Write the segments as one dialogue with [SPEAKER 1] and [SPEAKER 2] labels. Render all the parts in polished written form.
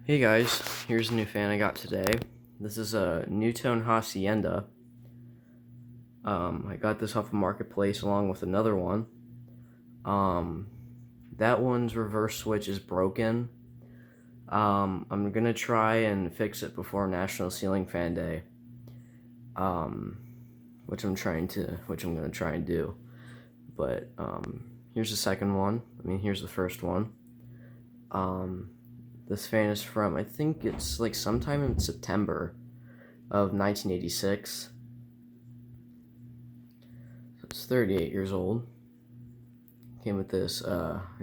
[SPEAKER 1] Hey guys, here's a new fan I got today. This is a NuTone Hacienda. I got this off of Marketplace along with another one. That one's reverse switch is broken. I'm gonna try and fix it before National Ceiling Fan Day. Which I'm gonna try and do. But here's the second one. Here's the first one. This fan is from, I think it's like sometime in September of 1986. So it's 38 years old. Came with this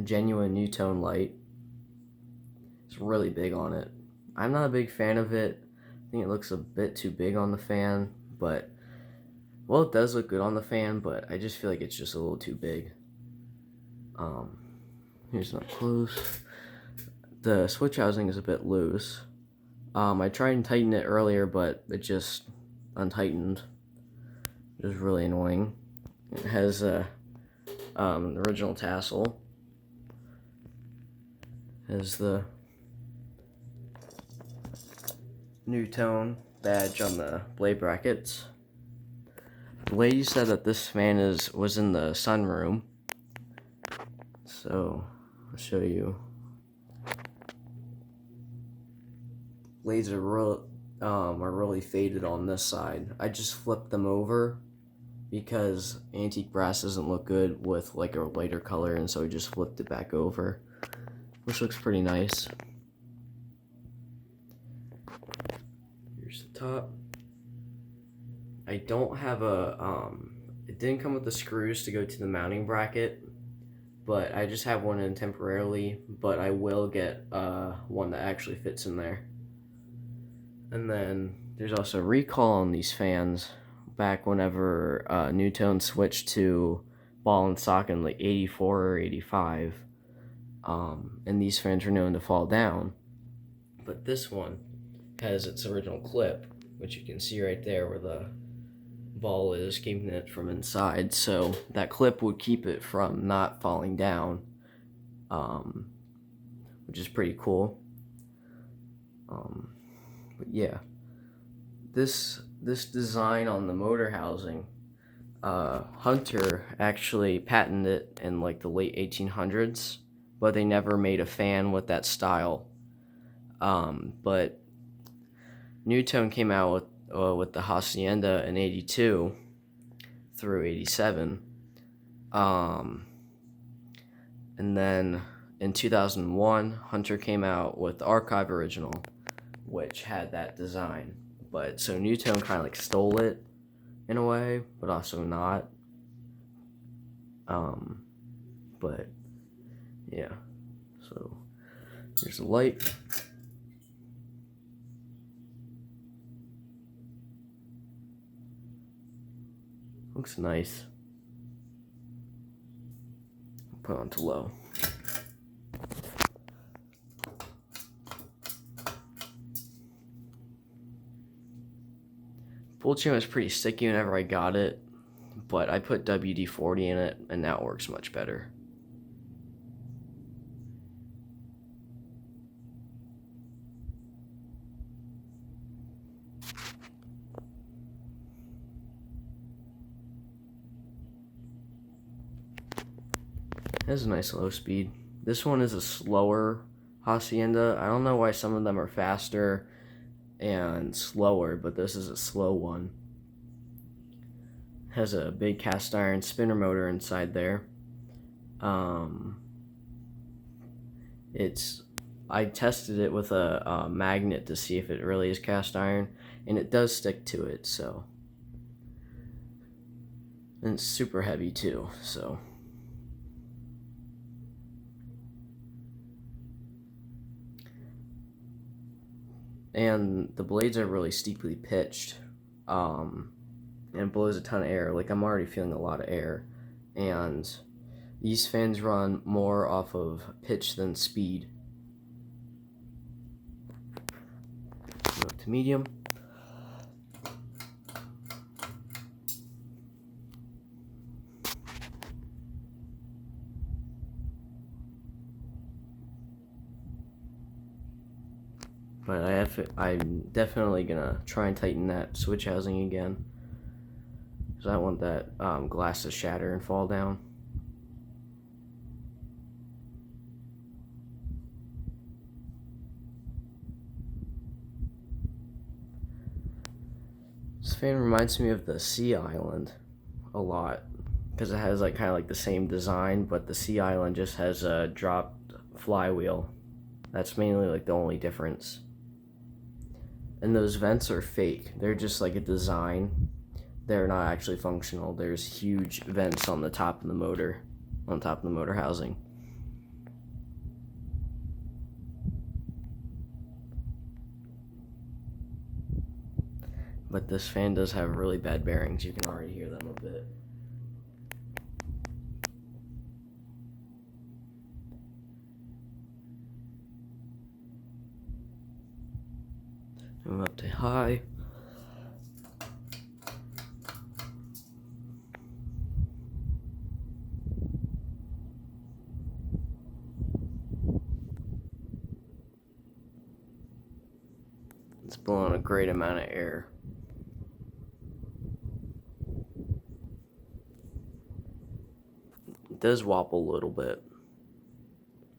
[SPEAKER 1] genuine NuTone light. It's really big on it. I'm not a big fan of it. I think it looks a bit too big on the fan, but, well, it does look good on the fan, but I just feel like it's just a little too big. Here's an up close. The switch housing is a bit loose. I tried and tighten it earlier, but it just untightened. It was really annoying. It has an original tassel. It has the NuTone badge on the blade brackets. The lady said that this fan was in the sunroom. So I'll show you. Blades are really faded on this side. I just flipped them over because antique brass doesn't look good with like a lighter color, and so I just flipped it back over, which looks pretty nice. Here's the top. I don't have it didn't come with the screws to go to the mounting bracket, but I just have one in temporarily, but I will get one that actually fits in there. And then there's also a recall on these fans back whenever NuTone switched to ball and socket in like 84 or 85. And these fans were known to fall down. But this one has its original clip, which you can see right there where the ball is, keeping it from inside. So that clip would keep it from not falling down, which is pretty cool. But yeah, this design on the motor housing, Hunter actually patented it in like the late 1800s, but they never made a fan with that style. But NuTone came out with the Hacienda in 82 through 87. And then in 2001, Hunter came out with the Archive Original, which had that design. But so NuTone kind of like stole it in a way, but also not. But yeah, so here's the light. Looks nice. Put it on to low. Full chain was pretty sticky whenever I got it, but I put WD-40 in it, and now it works much better. It has a nice low speed. This one is a slower Hacienda. I don't know why some of them are faster and slower, but this is a slow one. Has a big cast iron spinner motor inside there. I tested it with a magnet to see if it really is cast iron, and it does stick to it. So, and it's super heavy too. So. And the blades are really steeply pitched, and it blows a ton of air. Like, I'm already feeling a lot of air, and these fans run more off of pitch than speed. Go to medium. But I'm definitely gonna try and tighten that switch housing again, because I want that glass to shatter and fall down. This fan reminds me of the Sea Island a lot, because it has like kind of like the same design, but the Sea Island just has a dropped flywheel. That's mainly like the only difference. And those vents are fake. They're just like a design. They're not actually functional. There's huge vents on the top of the motor, on top of the motor housing. But this fan does have really bad bearings. You can already hear them a bit. Move up to high. It's blowing a great amount of air. It does wobble a little bit,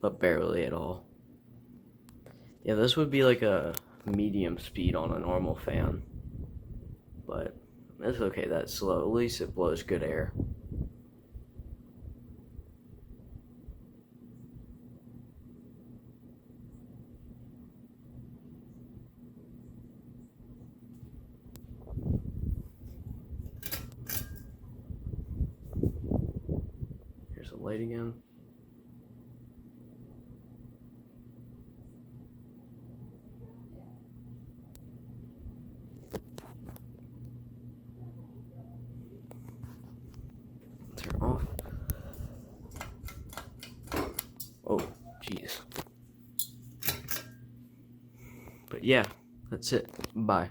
[SPEAKER 1] but barely at all. Yeah, this would be like a medium speed on a normal fan, but it's okay that slow. At least it blows good air. Here's the light again. Turn off. Oh, jeez. But yeah, that's it. Bye.